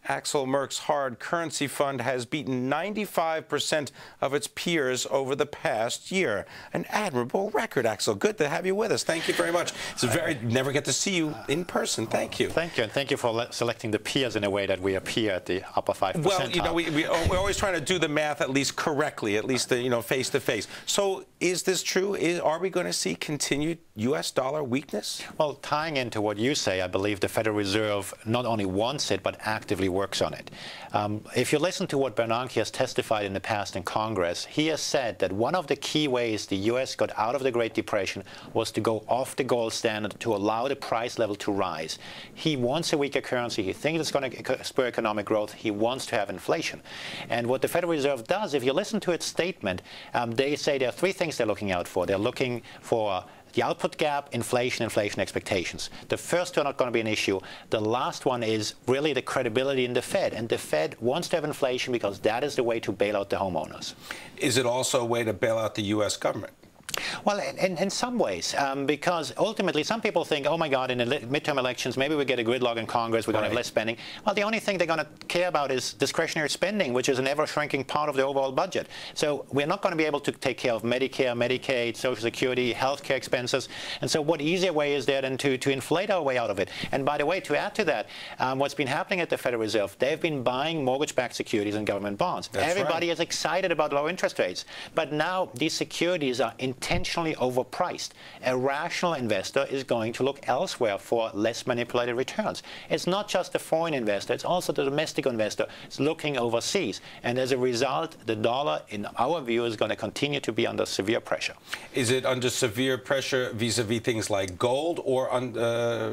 AXEL Merk's hard currency fund has beaten 95% of its peers over the past year. An admirable record, AXEL. Good to have you with us. Thank you very much. It's never get to see you in person. Thank you. Thank you, and thank you for selecting the peers in a way that we appear at the upper 5%. Well, you know, we're always trying to do the math at least correctly, at least face to face. So, is this true? Are we going to see continued U.S. dollar weakness? Well, tying into what you say, I believe the Federal Reserve not only wants it, but actively works on it. If you listen to what Bernanke has testified in the past in Congress, he has said that one of the key ways the U.S. got out of the Great Depression was to go off the gold standard to allow the price level to rise. He wants a weaker currency. He thinks it's going to spur economic growth. He wants to have inflation. And what the Federal Reserve does, if you listen to its statement, they say there are three things they're looking out for. They're looking for the output gap, inflation expectations. The first two are not going to be an issue. The last one is really the credibility in the Fed. And the Fed wants to have inflation because that is the way to bail out the homeowners. Is it also a way to bail out the U.S. government? Well, in some ways, because ultimately some people think, oh my God, in the midterm elections, maybe we get a gridlock in Congress, we're going to have less spending. Well, the only thing they're going to care about is discretionary spending, which is an ever-shrinking part of the overall budget. So we're not going to be able to take care of Medicare, Medicaid, Social Security, healthcare expenses. And so what easier way is there than to inflate our way out of it? And by the way, to add to that, what's been happening at the Federal Reserve, they've been buying mortgage-backed securities and government bonds. Everybody is excited about low interest rates. But now these securities are intentionally overpriced. A rational investor is going to look elsewhere for less manipulated returns. It's not just the foreign investor, it's also the domestic investor. It's looking overseas. And as a result, the dollar, in our view, is going to continue to be under severe pressure. Is it under severe pressure vis-a-vis things like gold or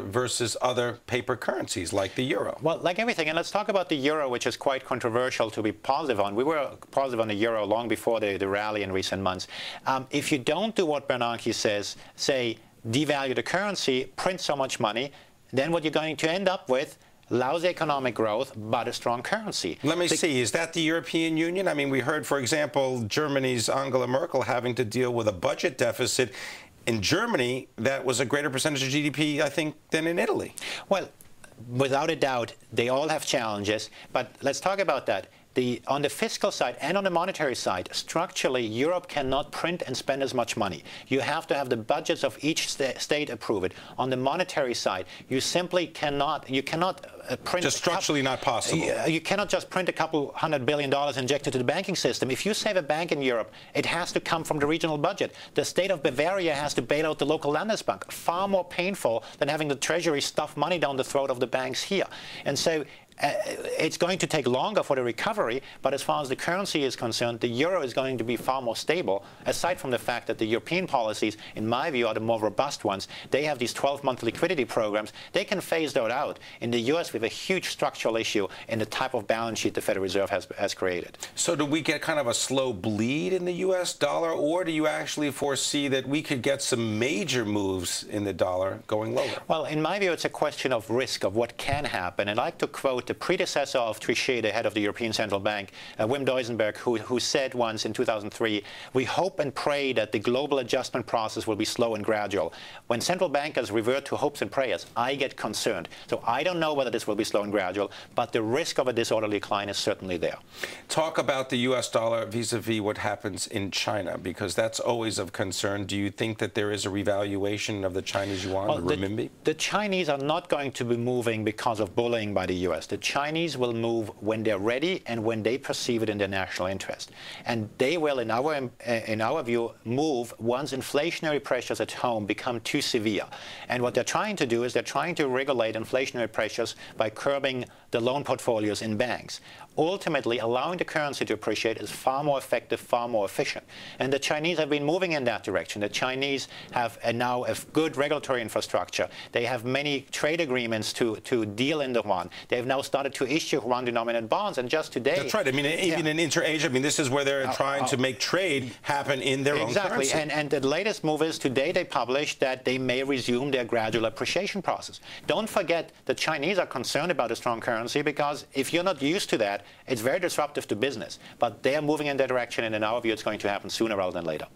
versus other paper currencies like the euro? Well, like everything. And let's talk about the euro, which is quite controversial to be positive on. We were positive on the euro long before the rally in recent months. If you don't do what Bernanke says, say, devalue the currency, print so much money, then what you're going to end up with, lousy economic growth, but a strong currency. Let me see, is that the European Union? I mean, we heard, for example, Germany's Angela Merkel having to deal with a budget deficit. In Germany, that was a greater percentage of GDP, I think, than in Italy. Well, without a doubt, they all have challenges, but let's talk about that. On the fiscal side and on the monetary side, structurally, Europe cannot print and spend as much money. You have to have the budgets of each state approve it. On the monetary side, you simply cannot, print... Just structurally not possible. You cannot just print a couple $100 billion injected to the banking system. If you save a bank in Europe, it has to come from the regional budget. The state of Bavaria has to bail out the local Landesbank. Far more painful than having the Treasury stuff money down the throat of the banks here. And so it's going to take longer for the recovery, but as far as the currency is concerned, the euro is going to be far more stable, aside from the fact that the European policies, in my view, are the more robust ones. They have these 12-month liquidity programs. They can phase that out. In the U.S., we have a huge structural issue in the type of balance sheet the Federal Reserve has created. So do we get kind of a slow bleed in the U.S. dollar, or do you actually foresee that we could get some major moves in the dollar going lower? Well, in my view, it's a question of risk, of what can happen. And I like to quote the predecessor of Trichet, the head of the European Central Bank, Wim Duisenberg, who said once in 2003, we hope and pray that the global adjustment process will be slow and gradual. When central bankers revert to hopes and prayers, I get concerned. So I don't know whether this will be slow and gradual, but the risk of a disorderly decline is certainly there. Talk about the U.S. dollar vis-a-vis what happens in China, because that's always of concern. Do you think that there is a revaluation of the Chinese yuan, the renminbi? The Chinese are not going to be moving because of bullying by the U.S. The Chinese will move when they're ready and when they perceive it in their national interest. And they will, in our view, move once inflationary pressures at home become too severe. And what they're trying to do is they're trying to regulate inflationary pressures by curbing the loan portfolios in banks. Ultimately, allowing the currency to appreciate is far more effective, far more efficient. And the Chinese have been moving in that direction. The Chinese have now a good regulatory infrastructure. They have many trade agreements to deal in the yuan. They've now started to issue yuan-denominated bonds, and just today... That's right. I mean, even in inter-Asia, I mean, this is where they're trying to make trade happen in their own currency. Exactly. And the latest move is today they published that they may resume their gradual appreciation process. Don't forget the Chinese are concerned about a strong currency, because if you're not used to that, it's very disruptive to business. But they are moving in that direction, and in our view, it's going to happen sooner rather than later.